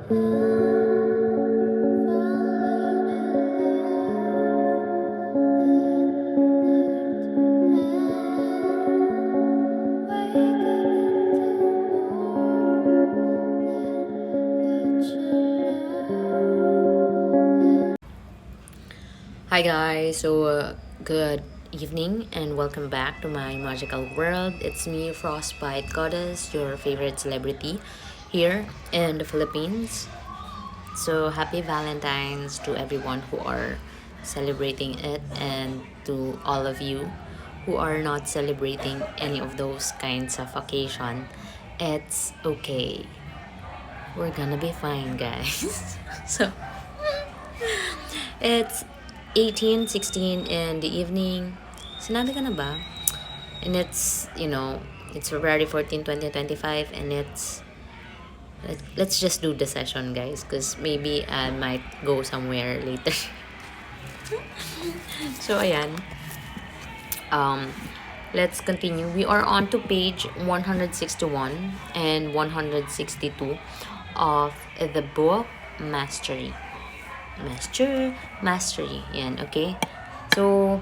Hi guys, good evening and welcome back to my magical world. It's me, Frostbite Goddess, your favorite celebrity here in the Philippines. So happy Valentine's to everyone who are celebrating it and to all of you who are not celebrating any of those kinds of occasion. It's okay. We're gonna be fine, guys. So it's 18:16 in the evening. Sinabi ka na ba? And it's February 14, 2025, and let's just do the session, guys, because maybe I might go somewhere later. So, ayan. Um, let's continue. We are on to page 161 and 162 of the book Mastery. Mastery. Yan, okay? So,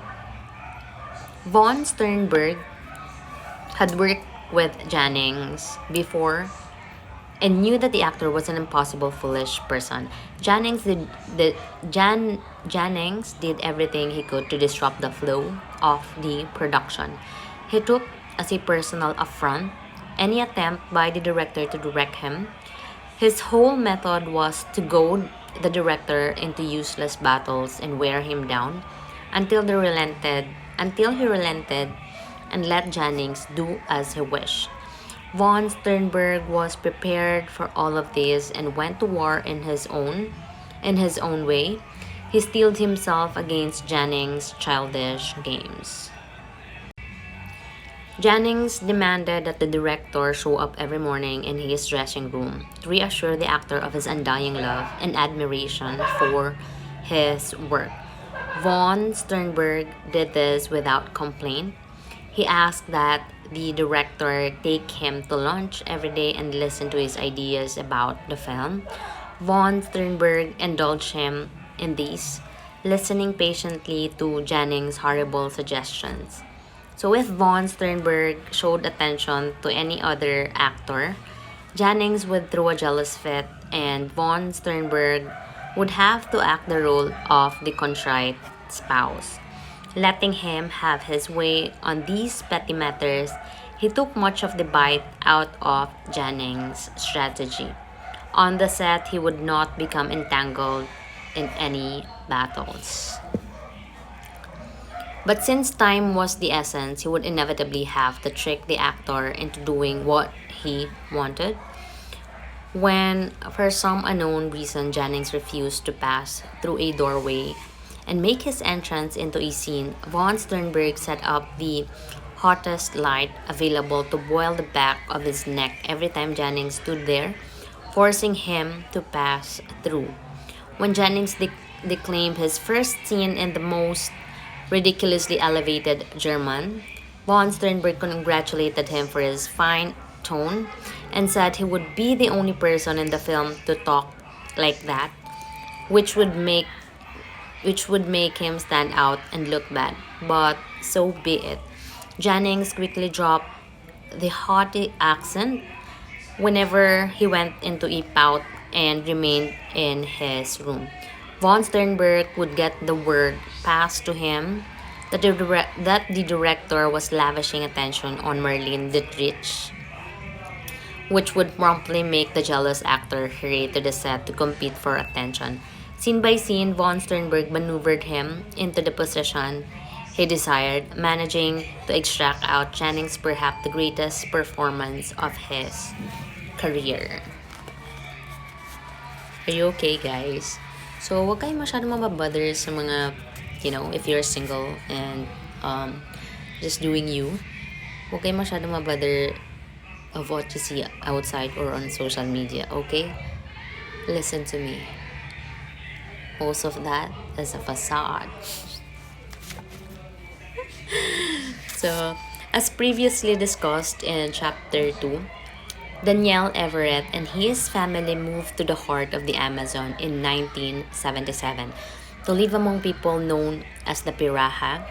Von Sternberg had worked with Jennings before and knew that the actor was an impossible, foolish person. Jennings did everything he could to disrupt the flow of the production. He took as a personal affront any attempt by the director to direct him. His whole method was to goad the director into useless battles and wear him down until he relented and let Jennings do as he wished. Von Sternberg was prepared for all of this and went to war in his own way. He steeled himself against Jennings' childish games. Jennings demanded that the director show up every morning in his dressing room to reassure the actor of his undying love and admiration for his work. Von Sternberg did this without complaint. He asked that the director take him to lunch every day and listen to his ideas about the film. Von Sternberg indulged him in these, listening patiently to Jennings' horrible suggestions. So if Von Sternberg showed attention to any other actor, Jennings would throw a jealous fit and Von Sternberg would have to act the role of the contrite spouse. Letting him have his way on these petty matters, he took much of the bite out of Jennings' strategy. On the set, he would not become entangled in any battles. But since time was the essence, he would inevitably have to trick the actor into doing what he wanted. When, for some unknown reason, Jennings refused to pass through a doorway and make his entrance into a scene, Von Sternberg set up the hottest light available to boil the back of his neck every time Jennings stood there, forcing him to pass through. When Jennings declaimed his first scene in the most ridiculously elevated German, Von Sternberg congratulated him for his fine tone and said he would be the only person in the film to talk like that, which would make him stand out and look bad. But so be it. Jennings quickly dropped the haughty accent whenever he went into a pout and remained in his room. Von Sternberg would get the word passed to him that the director was lavishing attention on Marlene Dietrich, which would promptly make the jealous actor hurry to the set to compete for attention. Scene by scene, Von Sternberg maneuvered him into the position he desired, managing to extract out Jennings' perhaps the greatest performance of his career. Are you okay, guys? So, wag kayo masyadong mababother sa mga, if you're single and just doing you. Wag kayo masyadong mabother of what you see outside or on social media, okay? Listen to me. Most of that is a facade. So, as previously discussed in chapter 2, Daniel Everett and his family moved to the heart of the Amazon in 1977 to live among people known as the Piraha.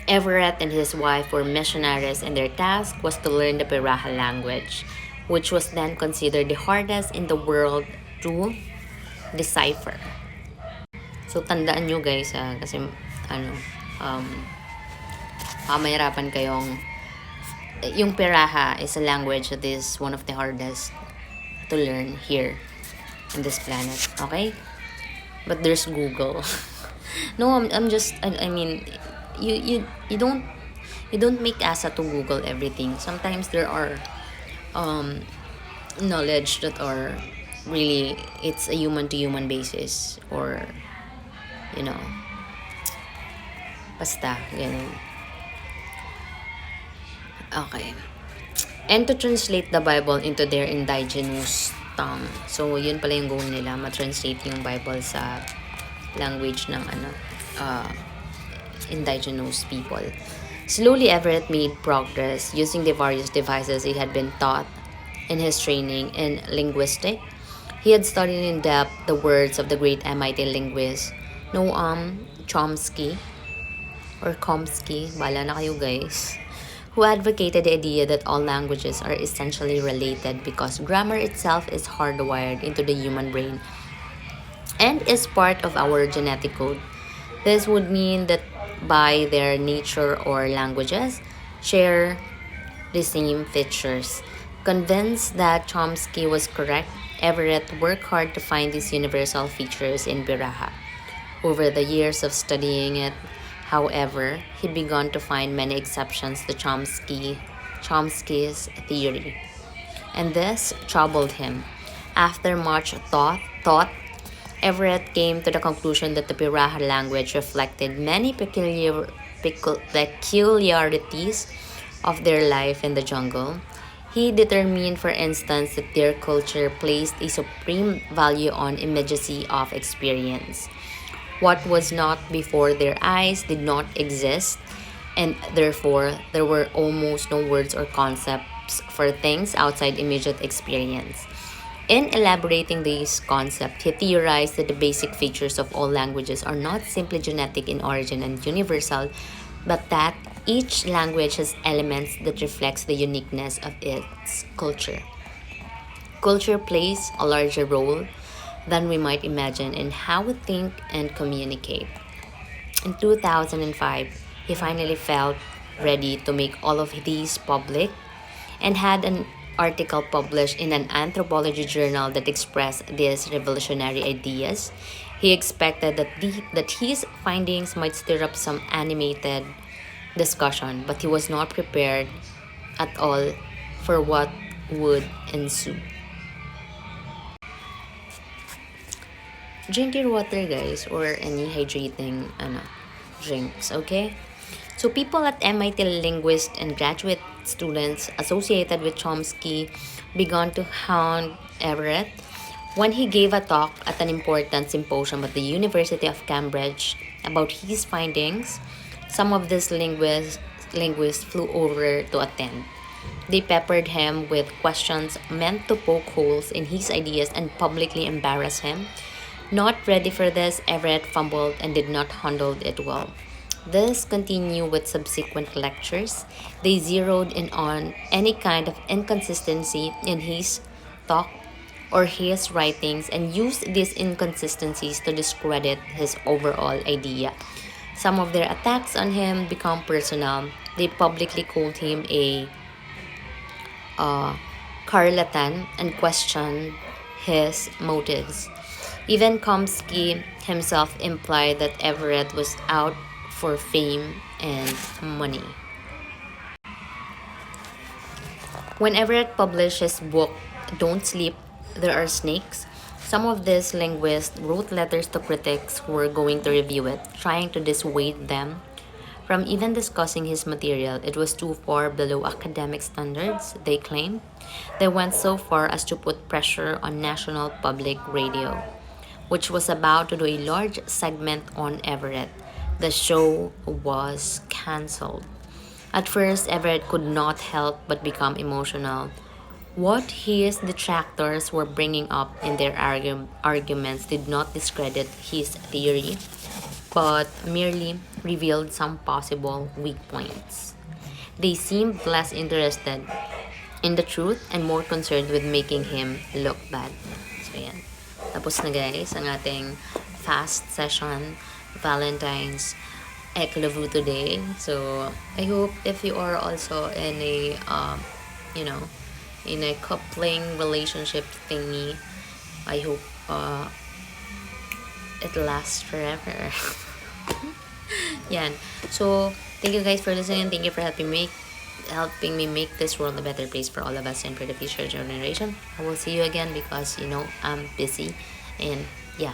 Everett and his wife were missionaries, and their task was to learn the Piraha language, which was then considered the hardest in the world to decipher. So, tandaan nyo guys, kasi ano, um, mahirapan kayong, yung Piraha is a language that is one of the hardest to learn here in this planet, okay? But there's Google. No, I'm just, I mean, you don't make asa to Google everything. Sometimes there are um, knowledge that are really, it's a human to human basis, or you know, basta ganun. Okay. And to translate the Bible into their indigenous tongue. So yun pala yung goal nila, ma-translate yung Bible sa language ng uh, indigenous people. Slowly, Everett made progress using the various devices he had been taught in his training in linguistics. He had studied in depth the words of the great MIT linguist Noam Chomsky, or Chomsky, bala na kayo guys, who advocated the idea that all languages are essentially related because grammar itself is hardwired into the human brain and is part of our genetic code. This would mean that by their nature or languages share the same features. Convinced that Chomsky was correct, Everett worked hard to find these universal features in Biraha. Over the years of studying it, however, he began to find many exceptions to Chomsky's theory, and this troubled him. After much thought, Everett came to the conclusion that the Piraha language reflected many peculiarities of their life in the jungle. He determined, for instance, that their culture placed a supreme value on immediacy of experience. What was not before their eyes did not exist, and therefore there were almost no words or concepts for things outside immediate experience. In elaborating this concept, he theorized that the basic features of all languages are not simply genetic in origin and universal, but that each language has elements that reflects the uniqueness of its culture. Culture plays a larger role than we might imagine in how we think and communicate. In 2005, he finally felt ready to make all of these public and had an article published in an anthropology journal that expressed these revolutionary ideas. He expected that his findings might stir up some animated discussion, but he was not prepared at all for what would ensue. Drink your water, guys, or any hydrating drinks, okay? So people at MIT linguists and graduate students associated with Chomsky began to hound Everett when he gave a talk at an important symposium at the University of Cambridge about his findings. Some of these linguists flew over to attend. They peppered him with questions meant to poke holes in his ideas and publicly embarrass him. Not ready for this, Everett fumbled and did not handle it well. This continued with subsequent lectures. They zeroed in on any kind of inconsistency in his talk or his writings and used these inconsistencies to discredit his overall idea. Some of their attacks on him become personal. They publicly called him a charlatan and questioned his motives. Even Chomsky himself implied that Everett was out for fame and money. When Everett published his book, Don't Sleep, There Are Snakes, some of these linguists wrote letters to critics who were going to review it, trying to dissuade them from even discussing his material. It was too far below academic standards, they claimed. They went so far as to put pressure on National Public Radio, which was about to do a large segment on Everett. The show was cancelled. At first, Everett could not help but become emotional What his detractors were bringing up in their arguments did not discredit his theory, but merely revealed some possible weak points. They seemed less interested in the truth and more concerned with making him look bad. So yan. Tapos na guys ang ating fast session Valentine's Eklavu today. So I hope if you are also in a you know in a coupling relationship thingy, I hope it lasts forever. Yan. So thank you guys for listening. Thank you for helping me make this world a better place for all of us and for the future generation. I will see you again because I'm busy and yeah,